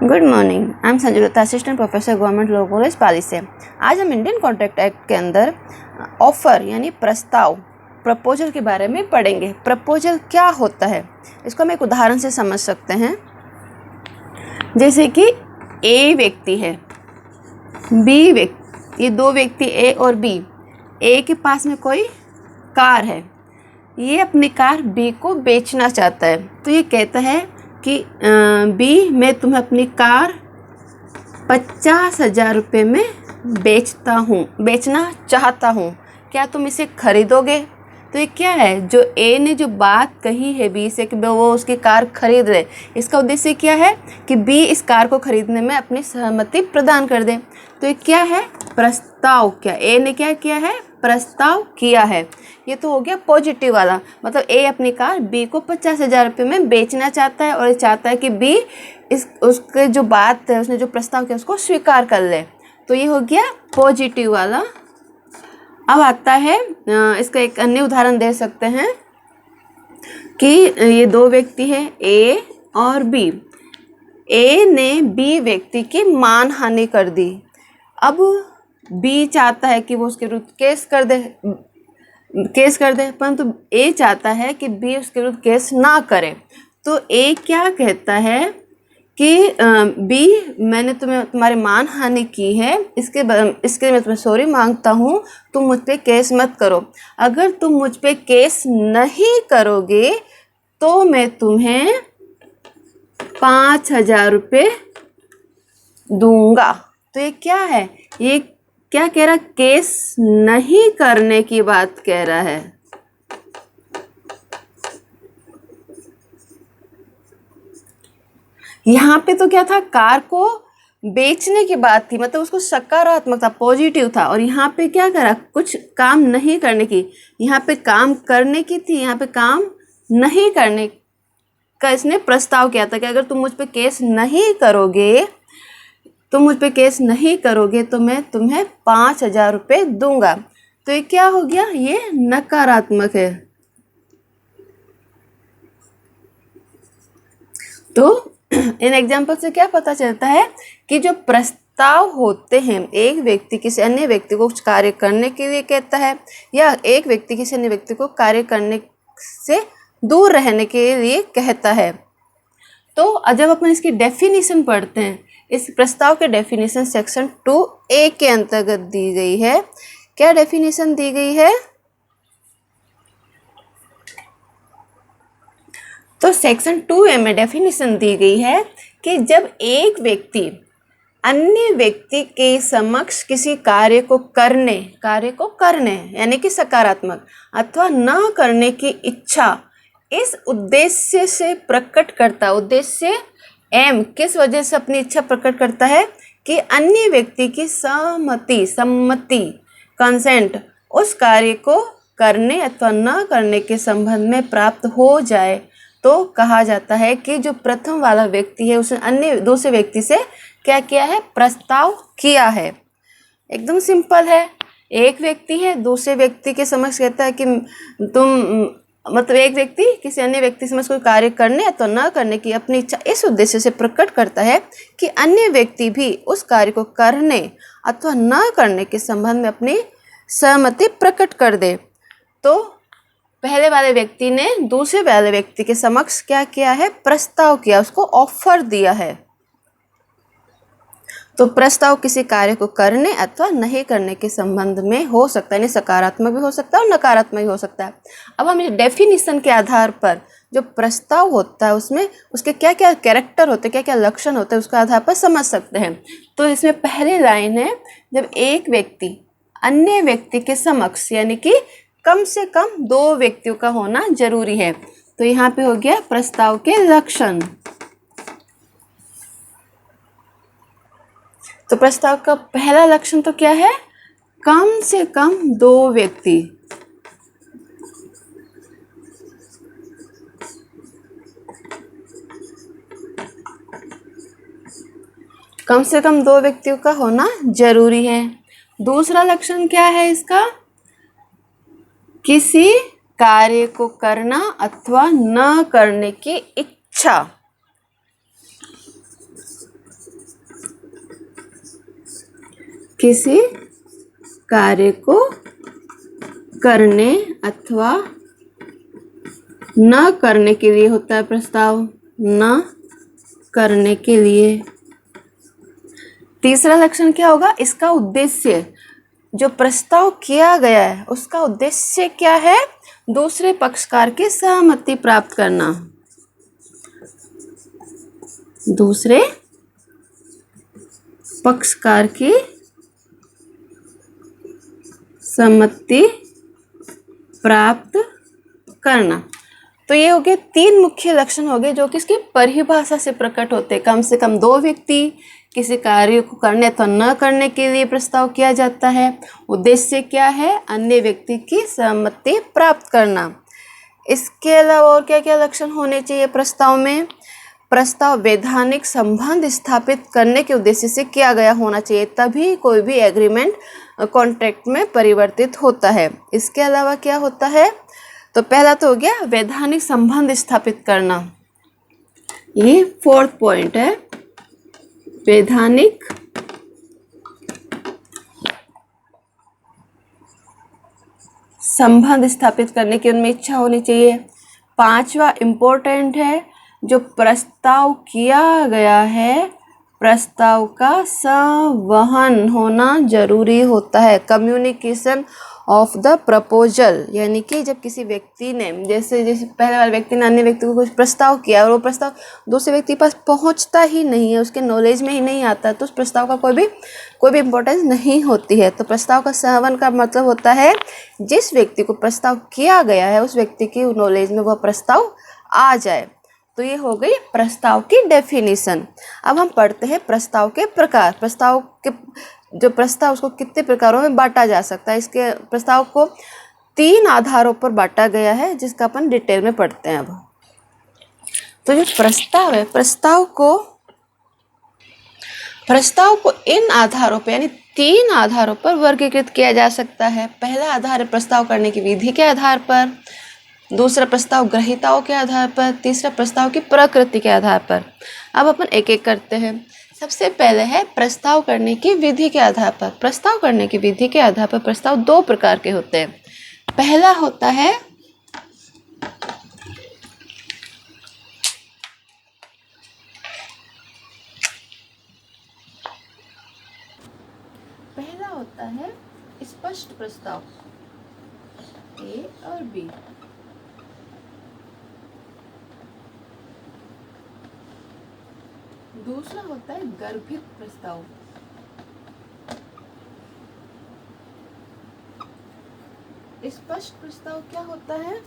Good morning, I am Sanjulata, assistant professor government law college Pali से। आज हम इंडियन कॉन्ट्रैक्ट एक्ट के अंदर ऑफर यानी प्रस्ताव, प्रपोजल के बारे में पढ़ेंगे। प्रपोजल क्या होता है इसको हम एक उदाहरण से समझ सकते हैं। जैसे कि ए व्यक्ति है, बी व्यक्ति, ये दो व्यक्ति ए और बी। ए के पास में कोई कार है, ये अपनी कार बी को बेचना चाहता है। तो ये कहता है कि बी, मैं तुम्हें अपनी कार 50,000 रुपये में बेचना चाहता हूँ, क्या तुम इसे खरीदोगे? तो ये क्या है, जो ए ने जो बात कही है बी से कि वो उसकी कार खरीद रहे, इसका उद्देश्य क्या है कि बी इस कार को खरीदने में अपनी सहमति प्रदान कर दे। तो ये क्या है, प्रस्ताव। क्या ए ने क्या किया है, प्रस्ताव किया है। ये तो हो गया पॉजिटिव वाला, मतलब ए अपनी कार बी को 50,000 रुपये में बेचना चाहता है और ये चाहता है कि बी उसके जो बात है, उसने जो प्रस्ताव किया उसको स्वीकार कर ले। तो ये हो गया पॉजिटिव वाला। अब आता है, इसका एक अन्य उदाहरण दे सकते हैं कि ये दो व्यक्ति हैं ए और बी। ए ने बी व्यक्ति की मानहानि कर दी। अब बी चाहता है कि वो उसके विरुद्ध केस कर दे, परंतु ए चाहता है कि बी उसके विरुद्ध केस ना करे। तो ए क्या कहता है कि बी, मैंने तुम्हारी मानहानि की है, इसके लिए मैं तुम्हें सॉरी मांगता हूँ, तुम मुझ पे केस मत करो। अगर तुम मुझ पे केस नहीं करोगे तो मैं तुम्हें 5,000 रुपये दूंगा। तो ये क्या है, ये क्या कह रहा, केस नहीं करने की बात कह रहा है। यहाँ पे तो क्या था, कार को बेचने की बात थी, मतलब उसको सकारात्मक था, पॉजिटिव था। और यहाँ पे क्या करा, कुछ काम नहीं करने की, यहाँ पे काम करने की थी, यहाँ पे काम नहीं करने का इसने प्रस्ताव किया था कि अगर तुम मुझ पे केस नहीं करोगे तो मैं तुम्हें 5,000 रुपये दूंगा। तो ये क्या हो गया, ये नकारात्मक है। तो इन एग्जाम्पल से क्या पता चलता है कि जो प्रस्ताव होते हैं, एक व्यक्ति किसी अन्य व्यक्ति को कुछ कार्य करने के लिए कहता है, या एक व्यक्ति किसी अन्य व्यक्ति को कार्य करने से दूर रहने के लिए कहता है। तो जब अपन इसकी डेफिनेशन पढ़ते हैं, इस प्रस्ताव के डेफिनेशन सेक्शन 2A के अंतर्गत दी गई है। क्या डेफिनेशन दी गई है, तो सेक्शन 2A में डेफिनेशन दी गई है कि जब एक व्यक्ति अन्य व्यक्ति के समक्ष किसी कार्य को करने यानी कि सकारात्मक अथवा न करने की इच्छा इस उद्देश्य से प्रकट करता, उद्देश्य एम किस वजह से अपनी इच्छा प्रकट करता है कि अन्य व्यक्ति की सम्मति कंसेंट उस कार्य को करने अथवा न करने के संबंध में प्राप्त हो जाए, तो कहा जाता है कि जो प्रथम वाला व्यक्ति है उसने अन्य दूसरे व्यक्ति से क्या किया है, प्रस्ताव किया है। एकदम सिंपल है। एक व्यक्ति है, दूसरे व्यक्ति के समक्ष कहता है कि मतलब एक व्यक्ति किसी अन्य व्यक्ति समक्ष कोई कार्य करने अथवा न करने की अपनी इच्छा इस उद्देश्य से प्रकट करता है कि अन्य व्यक्ति भी उस कार्य को करने अथवा न करने के संबंध में अपनी सहमति प्रकट कर दे। तो पहले वाले व्यक्ति ने दूसरे वाले व्यक्ति के समक्ष क्या किया है, प्रस्ताव किया, उसको ऑफर दिया है। तो प्रस्ताव किसी कार्य को करने अथवा नहीं करने के संबंध में हो सकता है, यानी सकारात्मक भी हो सकता है और नकारात्मक भी हो सकता है। अब हम इस डेफिनेशन के आधार पर जो प्रस्ताव होता है उसमें उसके क्या क्या कैरेक्टर होते हैं, क्या क्या लक्षण होते हैं, उसके आधार पर समझ सकते हैं। तो इसमें पहली लाइन है, जब एक व्यक्ति अन्य व्यक्ति के समक्ष, यानी कि कम से कम दो व्यक्तियों का होना जरूरी है। तो यहाँ पे हो गया प्रस्ताव के लक्षण। तो प्रस्ताव का पहला लक्षण तो क्या है, कम से कम दो व्यक्ति। कम से कम दो व्यक्तियों का होना जरूरी है। दूसरा लक्षण क्या है इसका, किसी कार्य को करना अथवा न करने की इच्छा। किसी कार्य को करने अथवा न करने के लिए होता है प्रस्ताव, न करने के लिए। तीसरा लक्षण क्या होगा, इसका उद्देश्य, जो प्रस्ताव किया गया है उसका उद्देश्य क्या है, दूसरे पक्षकार की सहमति प्राप्त करना, दूसरे पक्षकार की सहमति प्राप्त करना। तो ये हो गए 3 मुख्य लक्षण हो गए जो कि इसकी परिभाषा से प्रकट होते हैं। कम से कम 2 व्यक्ति किसी कार्य को करने अथवा न करने के लिए प्रस्ताव किया जाता है। उद्देश्य क्या है, अन्य व्यक्ति की सहमति प्राप्त करना। इसके अलावा और क्या क्या लक्षण होने चाहिए प्रस्ताव में, प्रस्ताव वैधानिक संबंध स्थापित करने के उद्देश्य से किया गया होना चाहिए, तभी कोई भी एग्रीमेंट कॉन्ट्रैक्ट में परिवर्तित होता है। इसके अलावा क्या होता है, तो पहला तो हो गया वैधानिक संबंध स्थापित करना, ये 4th पॉइंट है, वैधानिक संबंध स्थापित करने की उनमें इच्छा होनी चाहिए। 5वां इम्पोर्टेंट है, जो प्रस्ताव किया गया है प्रस्ताव का संवहन होना जरूरी होता है, कम्युनिकेशन ऑफ द प्रपोजल। यानी कि जब किसी व्यक्ति ने जैसे पहले वाले व्यक्ति ने अन्य व्यक्ति को कुछ प्रस्ताव किया और वो प्रस्ताव दूसरे व्यक्ति के पास पहुंचता ही नहीं है, उसके नॉलेज में ही नहीं आता, तो उस प्रस्ताव का कोई भी इम्पोर्टेंस नहीं होती है। तो प्रस्ताव का संवहन का मतलब होता है जिस व्यक्ति को प्रस्ताव किया गया है उस व्यक्ति की नॉलेज में वह प्रस्ताव आ जाए। तो ये हो गई प्रस्ताव की डेफिनेशन। अब हम पढ़ते हैं प्रस्ताव के प्रकार। प्रस्ताव के जो प्रस्ताव उसको कितने प्रकारों में बांटा जा सकता है, इसके प्रस्ताव को 3 आधारों पर बांटा गया है जिसका अपन डिटेल में पढ़ते हैं। अब तो जो प्रस्ताव है प्रस्ताव को इन आधारों पर यानी 3 आधारों पर वर्गीकृत किया जा सकता है। पहला आधार है प्रस्ताव करने की विधि के आधार पर, दूसरा प्रस्ताव ग्रहीताओं के आधार पर, तीसरा प्रस्ताव की प्रकृति के आधार पर। अब अपन एक एक करते हैं। सबसे पहले है प्रस्ताव करने की विधि के आधार पर। प्रस्ताव करने की विधि के आधार पर प्रस्ताव 2 प्रकार के होते हैं। पहला होता है स्पष्ट प्रस्ताव, ए और बी। दूसरा होता है गर्भित प्रस्ताव। स्पष्ट प्रस्ताव क्या होता है,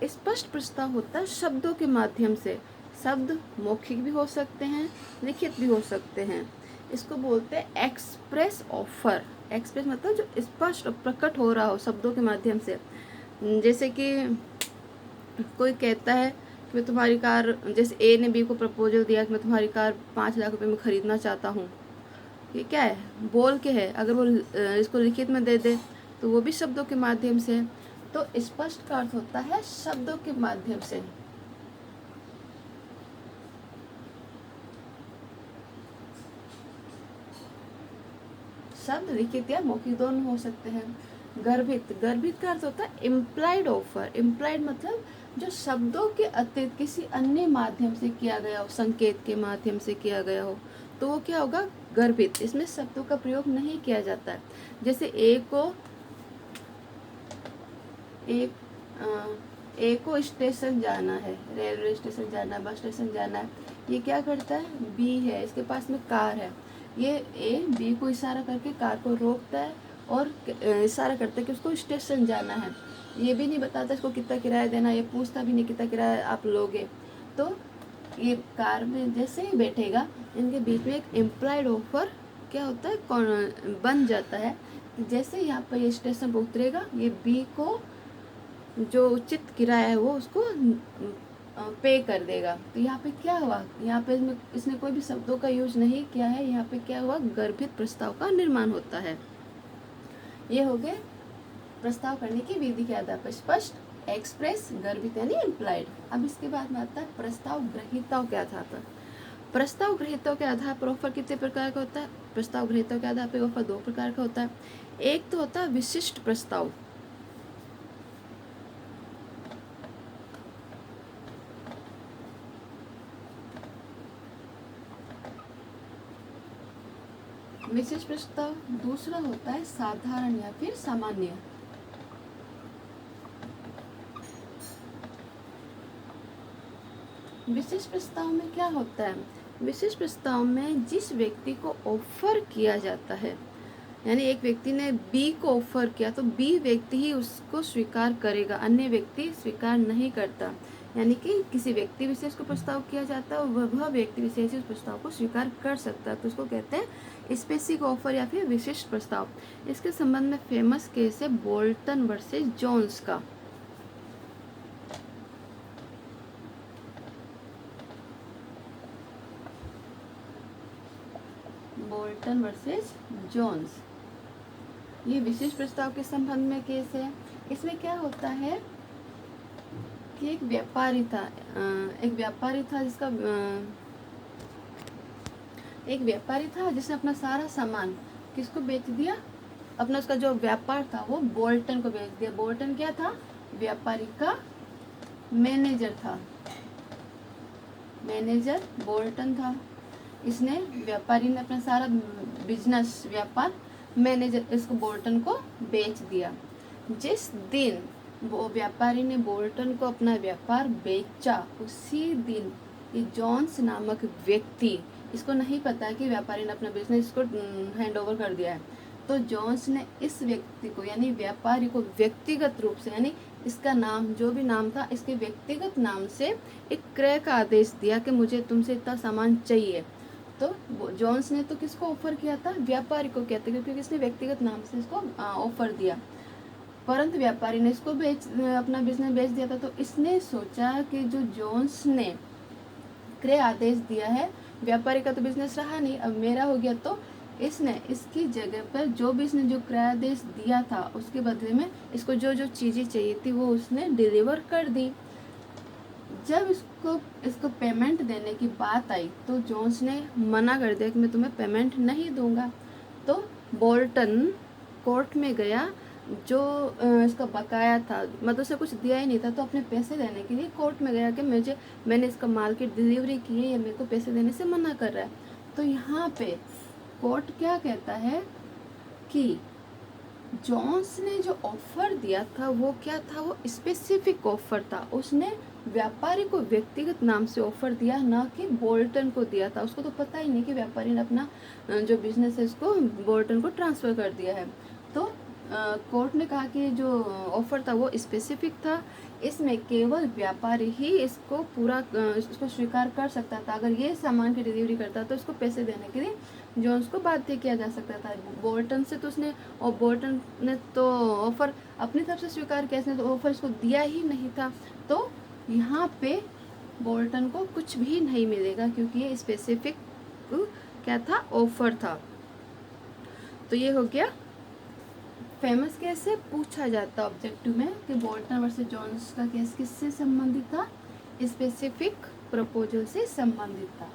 स्पष्ट प्रस्ताव होता है शब्दों के माध्यम से, शब्द मौखिक भी हो सकते हैं, लिखित भी हो सकते हैं। इसको बोलते हैं एक्सप्रेस ऑफर। एक्सप्रेस मतलब जो स्पष्ट और प्रकट हो रहा हो शब्दों के माध्यम से। जैसे कि कोई कहता है कि मैं तुम्हारी कार, जैसे ए ने बी को प्रपोजल दिया कि मैं तुम्हारी कार 5 लाख रुपए में खरीदना चाहता हूँ। ये क्या है, बोल के है। अगर वो इसको लिखित में दे दे तो वो भी शब्दों के माध्यम से। तो स्पष्ट का अर्थ होता है शब्दों के माध्यम से। शब्द लिखित या मौखिक दोनों हो सकते हैं। गर्भित का अर्थ होता है इम्प्लाइड ऑफर। इम्प्लाइड मतलब जो शब्दों के अतिरिक्त किसी अन्य माध्यम से किया गया हो, संकेत के माध्यम से किया गया हो, तो वो क्या होगा, गर्भित। इसमें शब्दों का प्रयोग नहीं किया जाता है। जैसे ए को स्टेशन जाना है, रेलवे स्टेशन जाना है, बस स्टेशन जाना है। ये क्या करता है, बी है, इसके पास में कार है। ये ए बी को इशारा करके कार को रोकता है और इशारा करता है कि उसको स्टेशन जाना है। ये भी नहीं बताता इसको कितना किराया देना, ये पूछता भी नहीं कितना किराया आप लोगे। तो ये कार में जैसे ही बैठेगा, इनके बीच में एक इम्प्लाइड ऑफर क्या होता है, बन जाता है। जैसे यहाँ पर ये स्टेशन पर उतरेगा, ये बी को जो उचित किराया है वो उसको पे कर देगा। तो यहाँ पे क्या हुआ, यहाँ पे इसने कोई भी शब्दों का यूज नहीं किया है। यहाँ पे क्या हुआ, गर्भित प्रस्ताव का निर्माण होता है। ये हो गए प्रस्ताव करने की विधि के आधार पर, स्पष्ट, एक्सप्रेस, गर्भित यानी इम्प्लाइड। अब इसके बाद में आता है प्रस्ताव ग्रहीताओं के आधार पर। प्रस्ताव गृहीतों के आधार पर ऑफर कितने प्रकार का होता है? प्रस्ताव गृहीतों के आधार पर ऑफर 2 प्रकार का होता है। एक तो होता है विशिष्ट प्रस्ताव। विशिष्ट प्रस्ताव। दूसरा होता है साधारण या फिर सामान्य। विशिष्ट प्रस्ताव में क्या होता है? विशिष्ट प्रस्ताव में जिस व्यक्ति को ऑफर किया जाता है, यानी एक व्यक्ति ने बी को ऑफर किया तो बी व्यक्ति ही उसको स्वीकार करेगा, अन्य व्यक्ति स्वीकार नहीं करता। यानी कि किसी व्यक्ति विशेष को प्रस्ताव किया जाता है और वह व्यक्ति विशेष उस प्रस्ताव को स्वीकार कर सकता है, तो उसको कहते हैं स्पेसिफिक ऑफर या फिर विशिष्ट प्रस्ताव। इसके संबंध में फेमस केस है बोल्टन वर्सेस जोन्स का। बोल्टन वर्सेस जोन्स, ये विशेष प्रस्ताव के संबंध में केस है। इसमें क्या होता है कि एक व्यापारी था जिसने अपना सारा सामान किसको बेच दिया? अपना उसका जो व्यापार था वो बोल्टन को बेच दिया। बोल्टन क्या था? व्यापारी का मैनेजर था। मैनेजर बोल्टन था। इसने व्यापारी ने अपना सारा बिजनेस व्यापार मैनेजर इसको बोल्टन को बेच दिया। जिस दिन वो व्यापारी ने बोल्टन को अपना व्यापार बेचा, उसी दिन ये जॉन्स नामक व्यक्ति, इसको नहीं पता कि व्यापारी ने अपना बिजनेस इसको हैंड ओवर कर दिया है, तो जॉन्स ने इस व्यक्ति को यानी व्यापारी को व्यक्तिगत रूप से, यानी इसका नाम जो भी नाम था इसके व्यक्तिगत नाम से एक क्रय का आदेश दिया कि मुझे तुमसे इतना सामान चाहिए। तो जॉन्स ने तो किसको ऑफर किया था? व्यापारी को किया था, क्योंकि इसने व्यक्तिगत नाम से इसको ऑफर दिया। परंतु व्यापारी ने इसको अपना बिजनेस बेच दिया था। तो इसने सोचा कि जो जॉन्स ने क्रय आदेश दिया है, व्यापारी का तो बिजनेस रहा नहीं, अब मेरा हो गया, तो इसने इसकी जगह पर जो भी इसने जो क्रय आदेश दिया था उसके बदले में इसको जो जो चीज़ें चाहिए थी वो उसने डिलीवर कर दी। जब इसको पेमेंट देने की बात आई तो जॉन्स ने मना कर दिया कि मैं तुम्हें पेमेंट नहीं दूंगा। तो बोल्टन कोर्ट में गया, जो इसका बकाया था, मतलब उसे कुछ दिया ही नहीं था, तो अपने पैसे देने के लिए कोर्ट में गया कि मैंने इसका माल की डिलीवरी की है, या मेरे को पैसे देने से मना कर रहा है। तो यहाँ पे कोर्ट क्या कहता है कि जॉन्स ने जो ऑफर दिया था वो क्या था? वो स्पेसिफिक ऑफर था। उसने व्यापारी को व्यक्तिगत नाम से ऑफर दिया, ना कि बोल्टन को दिया था। उसको तो पता ही नहीं कि व्यापारी ने अपना जो बिजनेस है इसको बोल्टन को ट्रांसफ़र कर दिया है। तो कोर्ट ने कहा कि जो ऑफर था वो स्पेसिफिक था, इसमें केवल व्यापारी ही इसको इसको स्वीकार कर सकता था। अगर ये सामान की डिलीवरी करता तो इसको पैसे देने के लिए जॉन्स को बाध्य किया जा सकता था। बोल्टन से तो उसने, और बोल्टन ने तो ऑफर अपनी तरफ से स्वीकार किया, इसने तो ऑफर इसको दिया ही नहीं था। तो यहाँ पे बोल्टन को कुछ भी नहीं मिलेगा, क्योंकि ये स्पेसिफिक क्या था? ऑफर था। तो ये हो गया फेमस केस से पूछा जाता ऑब्जेक्टिव में कि बोल्टन वर्सेस जॉन्स का केस किससे संबंधित था? स्पेसिफिक प्रपोजल से संबंधित था।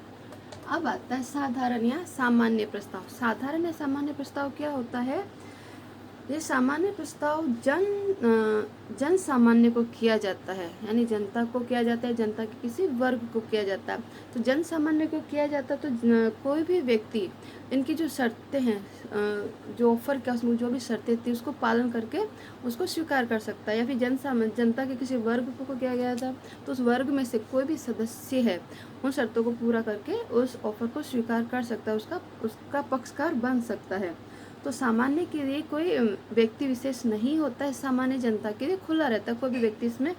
अब आता है साधारण या सामान्य प्रस्ताव। साधारण या सामान्य प्रस्ताव क्या होता है? ये सामान्य प्रस्ताव जन सामान्य को किया जाता है, यानी जनता को किया जाता है, जनता के किसी वर्ग को किया जाता है। तो जन सामान्य को किया जाता है तो कोई भी व्यक्ति इनकी जो शर्तें हैं, जो ऑफर का उसमें जो भी शर्तें थी उसको पालन करके उसको स्वीकार कर सकता है। या फिर जनता के किसी वर्ग को किया गया था तो उस वर्ग में से कोई भी सदस्य है उन शर्तों को पूरा करके उस ऑफर को स्वीकार कर सकता है, उसका पक्षकार बन सकता है। तो सामान्य के लिए कोई व्यक्ति विशेष नहीं होता है, सामान्य जनता के लिए खुला रहता है, कोई भी व्यक्ति इसमें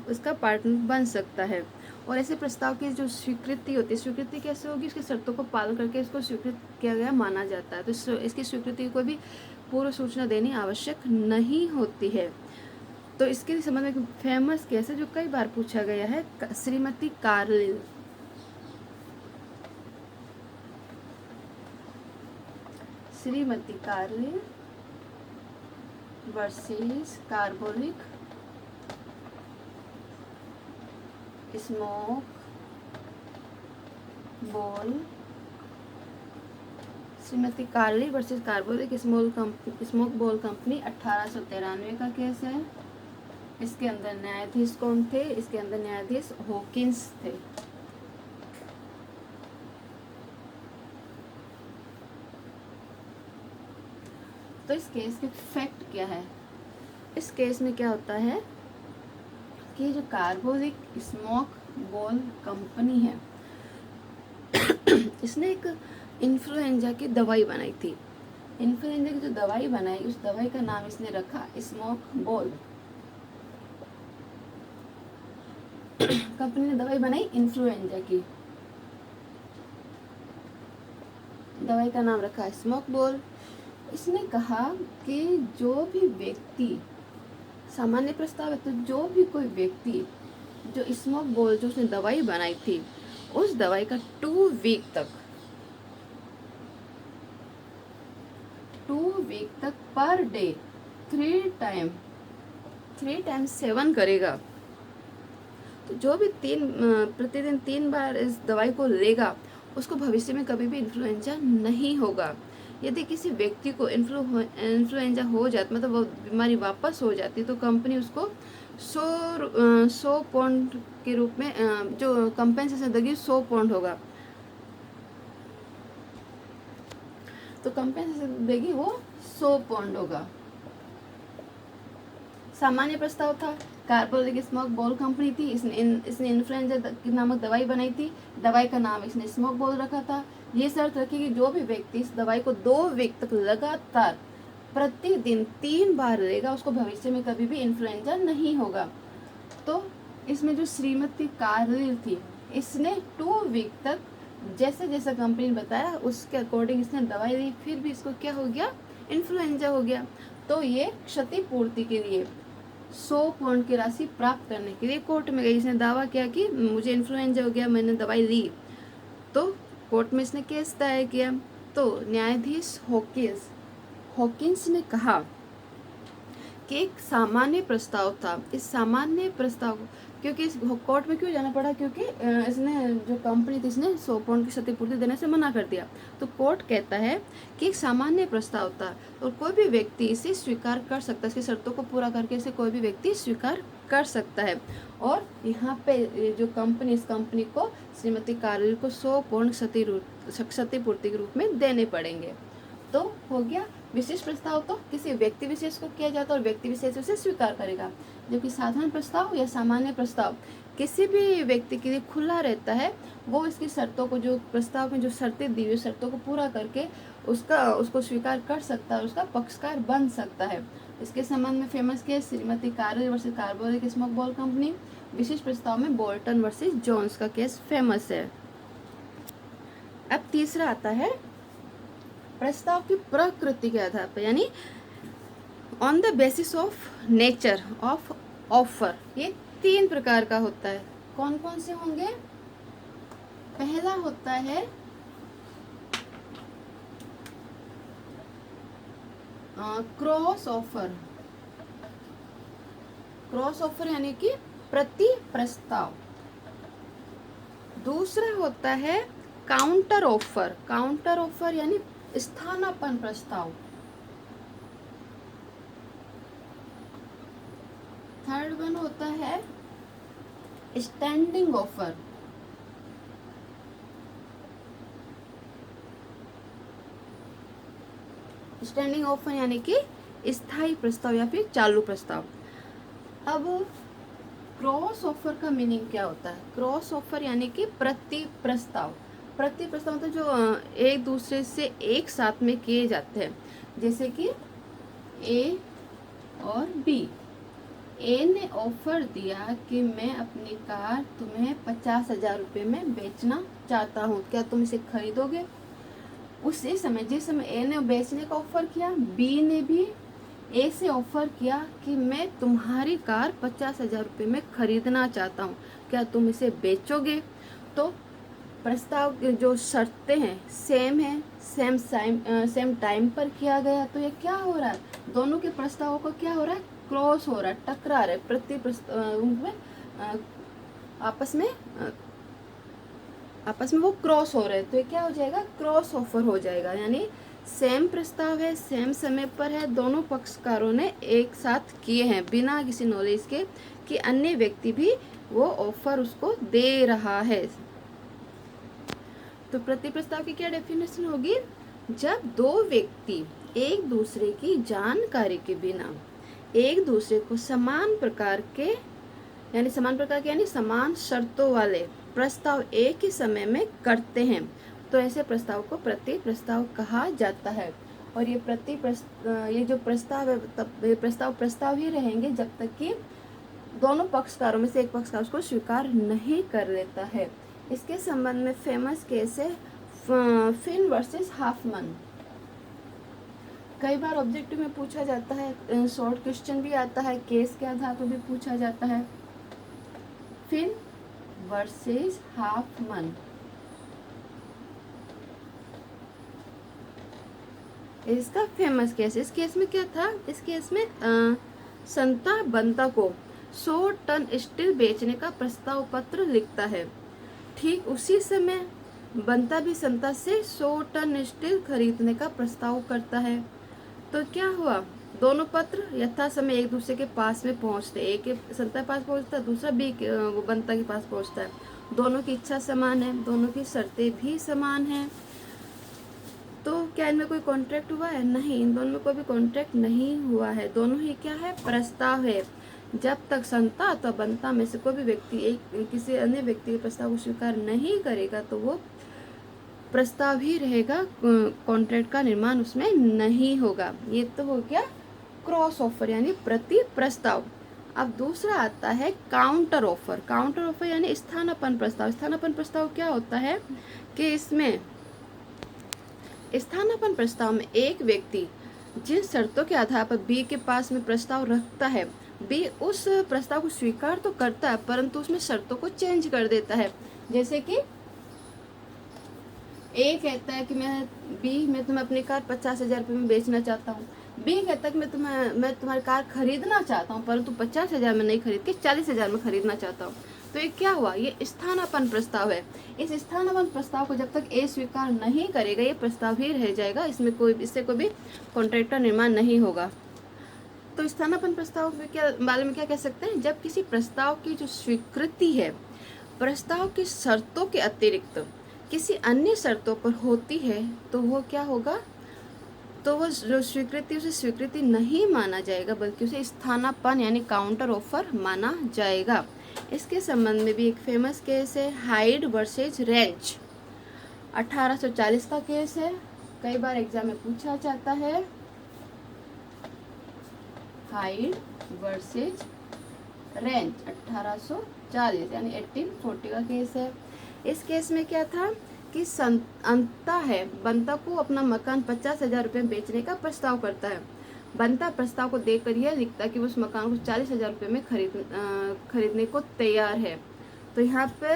इसका पार्टनर बन सकता है। और ऐसे प्रस्ताव की जो स्वीकृति होती है, स्वीकृति कैसे होगी? इसकी शर्तों को पालन करके इसको स्वीकृत किया गया माना जाता है। तो इसकी स्वीकृति को भी पूर्व सूचना देनी आवश्यक नहीं होती है। तो इसके संबंध में फेमस केस है जो कई बार पूछा गया है, Shrimati Carlill. Shrimati Carlill versus carbolic smoke ball, Shrimati Carlill versus carbolic smoke ball company 1893 का केस है। इसके अंदर न्यायाधीश कौन थे? इसके अंदर न्यायाधीश हॉकिंस थे। तो इस केस के फैक्ट क्या है? इस केस में क्या होता है कि जो कार्बोरिक स्मोक बॉल कंपनी है इसने एक इन्फ्लुएंजा की दवाई बनाई थी। इन्फ्लुएंजा की जो दवाई बनाई, उस दवाई का नाम इसने रखा स्मोक बॉल। कंपनी ने दवाई बनाई इन्फ्लुएंजा की, दवाई का नाम रखा स्मोक बॉल। इसने कहा कि जो भी व्यक्ति, सामान्य प्रस्ताव है तो जो भी कोई व्यक्ति जो स्मोक बॉल जो उसने दवाई बनाई थी, उस दवाई का 2 वीक तक पर डे 3 टाइम सेवन करेगा, तो जो भी प्रतिदिन 3 बार इस दवाई को लेगा, उसको भविष्य में कभी भी इन्फ्लुएंजा नहीं होगा। यदि किसी व्यक्ति को इन्फ्लुएंजा हो जाता, मतलब वो बीमारी वापस हो जाती, तो कंपनी उसको 100 पाउंड के रूप में जो कंपेंसेशन देगी 100 पाउंड होगा, तो कंपेंसेशन देगी वो 100 पाउंड होगा। सामान्य प्रस्ताव था, कार्बोरिक स्मोक बॉल कंपनी थी, इसने इन्फ्लुएंजा नामक दवाई बनाई थी, दवाई का नाम इसने स्मोक बॉल रखा था। ये शर्त रखी कि जो भी व्यक्ति इस दवाई को 2 वीक तक लगातार प्रतिदिन 3 बार लेगा, उसको भविष्य में कभी भी इन्फ्लुएंजा नहीं होगा। तो इसमें जो श्रीमती कार्लिल थी, इसने 2 वीक तक जैसे जैसा कंपनी ने बताया उसके अकॉर्डिंग इसने दवाई ली, फिर भी इसको क्या हो गया? इन्फ्लुएंजा हो गया। तो ये क्षतिपूर्ति के लिए 100 पाउंड की राशि प्राप्त करने के लिए कोर्ट में गई। इसने दावा किया कि मुझे इन्फ्लुएंजा हो गया, मैंने दवाई ली। तो कोर्ट में इसने केस दायर किया। तो न्यायाधीश हॉकिंस ने कहा कि एक सामान्य प्रस्ताव था, इस सामान्य प्रस्ताव, क्योंकि इस कोर्ट में क्यों जाना पड़ा? क्योंकि इसने जो कंपनी थी, इसने 100 पाउंड की क्षतिपूर्ति देने से मना कर दिया। तो कोर्ट कहता है कि एक सामान्य प्रस्ताव था और कोई भी व्यक्ति इसे स्वीकार कर सकता है, इसकी शर्तों को पूरा करके इसे कोई भी व्यक्ति स्वीकार कर सकता है। और यहाँ पे जो कंपनी, इस कंपनी को श्रीमती कार्लिल को 100 पाउंड क्षतिपूर्ति के रूप में देने पड़ेंगे। तो हो गया। विशेष प्रस्ताव तो किसी व्यक्ति विशेष को किया जाता है और व्यक्ति विशेष उसे स्वीकार करेगा, जबकि साधारण प्रस्ताव या सामान्य प्रस्ताव किसी भी व्यक्ति के लिए खुला रहता है। वो इसकी शर्तों को, जो प्रस्ताव में जो शर्तें दी हुई शर्तों को पूरा करके उसको स्वीकार कर सकता है, उसका पक्षकार बन सकता है। इसके संबंध में famous case Shrimati Carlill versus carbolic smoke ball company. विशेष प्रस्ताव में बोल्टन वर्सेस जोन्स का केस फेमस है। अब तीसरा आता है प्रस्ताव की प्रकृति के आधार पर, यानी on the basis of nature of offer. ये 3 प्रकार का होता है। कौन कौन से होंगे? पहला होता है क्रॉस ऑफर यानी कि प्रति प्रस्ताव। दूसरा होता है काउंटर ऑफर यानी स्थानापन्न प्रस्ताव। थर्ड वन होता है स्टैंडिंग ऑफर। स्टैंडिंग ऑफर यानी कि स्थायी प्रस्ताव या फिर चालू प्रस्ताव। अब क्रॉस ऑफर का मीनिंग क्या होता है? क्रॉस ऑफर यानी कि प्रति प्रस्ताव मतलब जो एक दूसरे से एक साथ में किए जाते हैं, जैसे कि ए और बी। ए ने ऑफर दिया कि मैं अपनी कार तुम्हें 50,000 रुपये में बेचना चाहता हूँ, क्या तुम इसे खरीदोगे? उसी समय, जिस समय ए ने बेचने का ऑफर किया, बी ने भी ए से ऑफर किया कि मैं तुम्हारी कार 50,000 रुपये में खरीदना चाहता हूँ, क्या तुम इसे बेचोगे? तो प्रस्ताव की जो शर्तें हैं सेम है, सेम टाइम पर किया गया। तो ये क्या हो रहा है? दोनों के प्रस्तावों को क्या हो रहा है? क्रॉस हो रहा है, टकरा रहे, प्रति प्रस्ताव में आपस में आपस में वो क्रॉस हो रहे हैं, तो ये क्या हो जाएगा, क्रॉस ऑफर हो जाएगा। यानी सेम प्रस्ताव है, सेम समय पर है, दोनों पक्षकारों ने एक साथ किए हैं बिना किसी नॉलेज के कि अन्य व्यक्ति भी वो ऑफर उसको दे रहा है। तो प्रति प्रस्ताव की क्या डेफिनेशन होगी, जब दो व्यक्ति एक दूसरे की जानकारी के बिना एक दूसरे को समान प्रकार के यानी समान शर्तों वाले प्रस्ताव एक ही समय में करते हैं, तो ऐसे प्रस्ताव को प्रति प्रस्ताव कहा जाता है। और ये ये जो प्रस्ताव है, तब ये प्रस्ताव ही रहेंगे जब तक कि दोनों पक्षकारों में से एक पक्षकार उसको स्वीकार नहीं कर लेता है। इसके संबंध में फेमस केस है फिन वर्सेस हाफमैन। कई बार ऑब्जेक्टिव में पूछा जाता है, शॉर्ट क्वेश्चन भी आता है, केस के आधार पर भी पूछा जाता है। फिन वर्सेस हाफमैन, इसका फेमस केस। इस केस में क्या था, इस केस में संता बंता को 100 टन स्टील बेचने का प्रस्ताव पत्र लिखता है। ठीक उसी समय बंता भी संता से 100 टन स्टील खरीदने का प्रस्ताव करता है। तो क्या हुआ, दोनों पत्र यथा समय एक दूसरे के पास में पहुंचते, एक संता के पास पहुंचता है, दूसरा भी वो बंता के पास पहुंचता है। दोनों की इच्छा समान है, दोनों की शर्तें भी समान हैं। तो क्या इनमें कोई कॉन्ट्रैक्ट हुआ है, नहीं, इन दोनों में कोई भी कॉन्ट्रैक्ट नहीं हुआ है। दोनों ही क्या है, प्रस्ताव है। जब तक संता अथवा बंता में से कोई भी व्यक्ति एक किसी अन्य व्यक्ति के प्रस्ताव को स्वीकार नहीं करेगा तो वो प्रस्ताव ही रहेगा, कॉन्ट्रैक्ट का निर्माण उसमें नहीं होगा। ये तो हो गया क्रॉस ऑफर यानी प्रति प्रस्ताव। अब दूसरा आता है काउंटर ऑफर। काउंटर ऑफर यानी स्थानापन्न प्रस्ताव। स्थानापन्न प्रस्ताव क्या होता है कि इसमें स्थानापन्न प्रस्ताव में एक व्यक्ति जिन शर्तों के आधार पर बी के पास में प्रस्ताव रखता है, बी उस प्रस्ताव को स्वीकार तो करता है परंतु उसमें शर्तों को चेंज कर देता है। जैसे कि ए कहता है कि मैं तुम्हें अपनी कार 50,000 रुपये में बेचना चाहता हूँ। बी कहता है कि मैं तुम्हारी कार खरीदना चाहता हूँ परंतु 50,000 में नहीं खरीद के 40,000 में खरीदना चाहता हूँ। तो ये क्या हुआ, ये स्थानापन्न प्रस्ताव है। इस स्थानापन्न प्रस्ताव को जब तक ए स्वीकार नहीं करेगा ये प्रस्ताव ही रह जाएगा, इससे कोई भी कॉन्ट्रैक्ट का निर्माण नहीं होगा। तो स्थानापन्न प्रस्ताव में बारे में क्या कह सकते हैं, जब किसी प्रस्ताव की जो स्वीकृति है प्रस्ताव की शर्तों के अतिरिक्त किसी अन्य शर्तों पर होती है तो वो क्या होगा, तो वो जो स्वीकृति उसे स्वीकृति नहीं माना जाएगा बल्कि उसे स्थानापन्न यानी काउंटर ऑफर माना जाएगा। इसके संबंध में भी एक फेमस केस है हाइड वर्सेज रेंच। 1840 का केस है, कई बार एग्जाम में पूछा जाता है। हाइड वर्सेज रेंच 1840 यानी 1840 का केस है। इस केस में क्या था कि बंता को अपना मकान 50,000 रुपये में बेचने का प्रस्ताव करता है। बंता प्रस्ताव को देखकर यह लिखता है कि वो उस मकान को 40,000 रुपये में खरीदने को तैयार है। तो यहाँ पे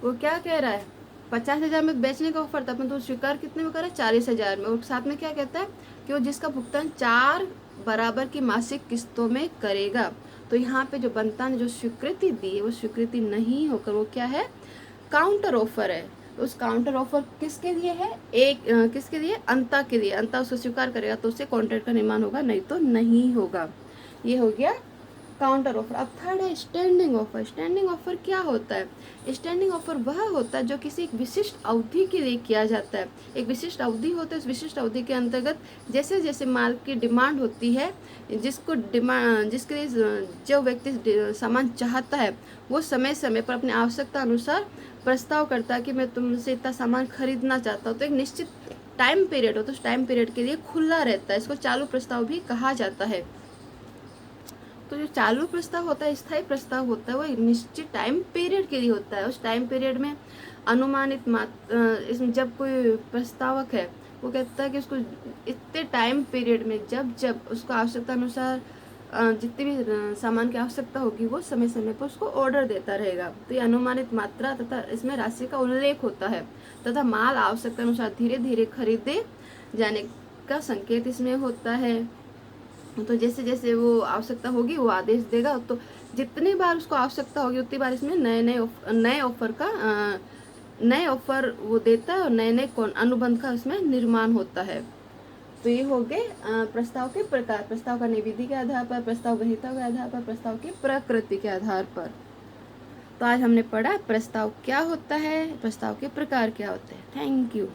वो क्या कह रहा है, 50,000 में बेचने का ऑफर था परंतु तो स्वीकार कितने में करा, 40,000 में। और साथ में क्या कहता है कि वो जिसका भुगतान 4 बराबर की मासिक किस्तों में करेगा। तो यहाँ पे जो बंता ने जो स्वीकृति दी है वो स्वीकृति नहीं होकर वो क्या है, काउंटर ऑफर है। उस काउंटर ऑफर किसके लिए है, किसके लिए, अंता के लिए। अंता उसको स्वीकार करेगा तो उससे कॉन्ट्रैक्ट का निर्माण होगा, नहीं तो नहीं होगा। ये हो गया काउंटर ऑफर। अब थर्ड है स्टैंडिंग ऑफर। स्टैंडिंग ऑफर क्या होता है, स्टैंडिंग ऑफर वह होता है जो किसी एक विशिष्ट अवधि के लिए किया जाता है। एक विशिष्ट अवधि होता है, उस विशिष्ट अवधि के अंतर्गत जैसे जैसे माल की डिमांड होती है, जिसके लिए जो व्यक्ति सामान चाहता है वो समय समय पर अपनी आवश्यकता अनुसार प्रस्ताव करता है कि मैं तुमसे इतना सामान खरीदना चाहता हूँ। तो एक निश्चित टाइम पीरियड हो तो उस टाइम पीरियड के लिए खुला रहता है, इसको चालू प्रस्ताव भी कहा जाता है। तो जो चालू प्रस्ताव होता है, स्थायी प्रस्ताव होता है, वो एक निश्चित टाइम पीरियड के लिए होता है। उस टाइम पीरियड में अनुमानित इसमें जब कोई प्रस्तावक है वो कहता है कि उसको इतने टाइम पीरियड में जब उसको आवश्यकता अनुसार जितनी भी सामान की आवश्यकता होगी वो समय समय पर उसको ऑर्डर देता रहेगा। तो ये अनुमानित मात्रा तथा इसमें राशि का उल्लेख होता है तथा माल आवश्यकता अनुसार धीरे धीरे खरीदे जाने का संकेत इसमें होता है। तो जैसे जैसे वो आवश्यकता होगी वो आदेश देगा, तो जितनी बार उसको आवश्यकता होगी उतनी बार इसमें नए ऑफर का नए ऑफर वो देता है और नए नए कौन अनुबंध का उसमें निर्माण होता है। तो ये हो गए प्रस्ताव के प्रकार, प्रस्ताव का निविधि के आधार पर, प्रस्ताव ग्रहीता के आधार पर, प्रस्ताव की प्रकृति के आधार पर। तो आज हमने पढ़ा प्रस्ताव क्या होता है, प्रस्ताव के प्रकार क्या होते हैं। Thank you.